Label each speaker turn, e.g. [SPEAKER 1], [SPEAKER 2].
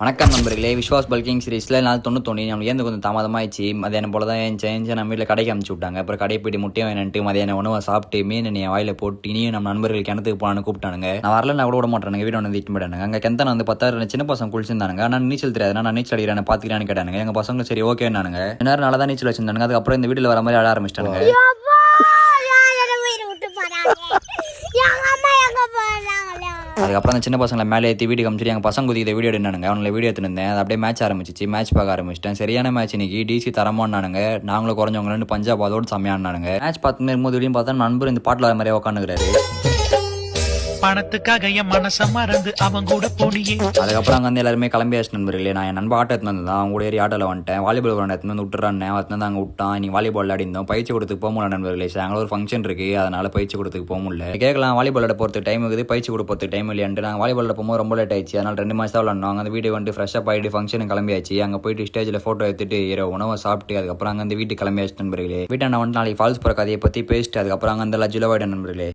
[SPEAKER 1] வணக்கம் நண்பர்களே, விஸ்வாஸ் பல்கிங் சீரிஸில் நாள் 91 நம்மளுக்கு ஏந்து கொஞ்சம் தாமதமாகிடுச்சு. மதியானம் போல தான் ஏஞ்சி நம்ம வீட்டில் கடைக்கு அனுப்பிச்சு விட்டாங்க. அப்புறம் கடை போய்ட்டு முட்டையை வேணுன்ட்டு மதியான உணவை சாப்பிட்டு மீன் என் வாயில் போட்டு இனியும் நம்ம நண்பர்கள் கிணத்துக்கு போனான்னு கூப்பிட்டானுங்க. நான் வரல, நான் கூட விட மாட்டேன். வீடு வந்து இட்டு போயிட்டானுங்க. அங்கே கிணத்தனை வந்து 10 சின்ன பசங்க குளிச்சிருந்தானுங்க. ஆனால் நீச்சல் தெரியாது, நான் நீச்சல் அடிக்கிறேன் பார்த்துக்கிறான்னு கேட்டானுங்க. எங்கள் பசங்க சரி ஓகேன்னானுங்க. நேரம் நல்லா தான் நீச்சல் வச்சிருந்தானுங்க. அதுக்கப்புறம் இந்த வீட்டில் வர மாதிரி ஆட ஆரம்பிச்சிட்டானுங்க. அதுக்கப்புறம் அந்த சின்ன பசங்களை மேலே ஏற்றி வீட்டுக்கு அமிச்சிட்டு எங்கள் பசங்க குதிக்கிற வீடியோ எடுனானுங்க. அவங்களை வீடியோ எடுத்துருந்தேன். அது அப்படியே மேட்ச் ஆரம்பிச்சிச்சு. மேட்ச் பார்க்க ஆரம்பிச்சிட்டேன். சரியான மேட்ச் இன்னைக்கு. டிசி தரமானானுங்க. நாங்களும் குறைஞ்சவங்க பஞ்சாப் அதோடு செம்மையானானுங்க. மேட்ச் பார்த்துன்னு இருக்கும்போது வீடியோ பார்த்தா நண்பர் இந்த பாட்டில் வர மாதிரியே உட்காந்துக்கிறாரு.
[SPEAKER 2] பணத்துக்காக என் மனச மறந்து அவன் கூட போனியே.
[SPEAKER 1] அதுக்கப்புறம் அங்கே வந்து எல்லாருமே கிளம்பியாச்சு நண்பர்களே. நான் என் நண்பர் ஆட்டோ எடுத்து வந்தான். அவங்க கூட ஏறி ஆட்டோவில் வந்துட்டேன். வாலிபால் விளாண்டு எடுத்து வந்து விட்டுறான். வந்து அங்கே விட்டான். நீ வாலிபால் விளையாடிந்தோம். பயிற்சி கொடுத்துக்கு போக முடியல நண்பர்களே. அங்கே ஒரு ஃபங்க்ஷன் இருக்குது, அதனால் பயிற்சி கொடுத்துக்கு போக முடியல. கேட்கலாம் வாலிபால் விளையாட போகிறதுக்கு டைம் இருக்குது, பயிற்சி கொடுக்க போகிறதுக்கு டைம் இல்லையான்ட்டு. நாங்கள் வாலிபால் போகும்போது ரொம்ப லேட் ஆயிடுச்சு. அதனால் 2 மேட்ச் தான் விளாண்டோம். அந்த வீட்டுக்கு வந்து ஃப்ரெஷ்ஷாக ஆகிட்டு ஃபங்க்ஷனுக்கு கிளம்பியாச்சு. அங்கே போயிட்டு ஸ்டேஜில் ஃபோட்டோ எடுத்துட்டு இரவு உணவை சாப்பிட்டு அதுக்கப்புறம் அங்கே வந்து வீட்டுக்கு கிளம்பியாச்சு நண்பர்களே. வீட்டை நான் வந்து நாளைக்கு ஃபால்ஸ் போகிற கதையை பற்றி பேசிட்டு அதுக்கப்புறம் அங்கே அந்த லஜ்ஜில் நண்பர்களே.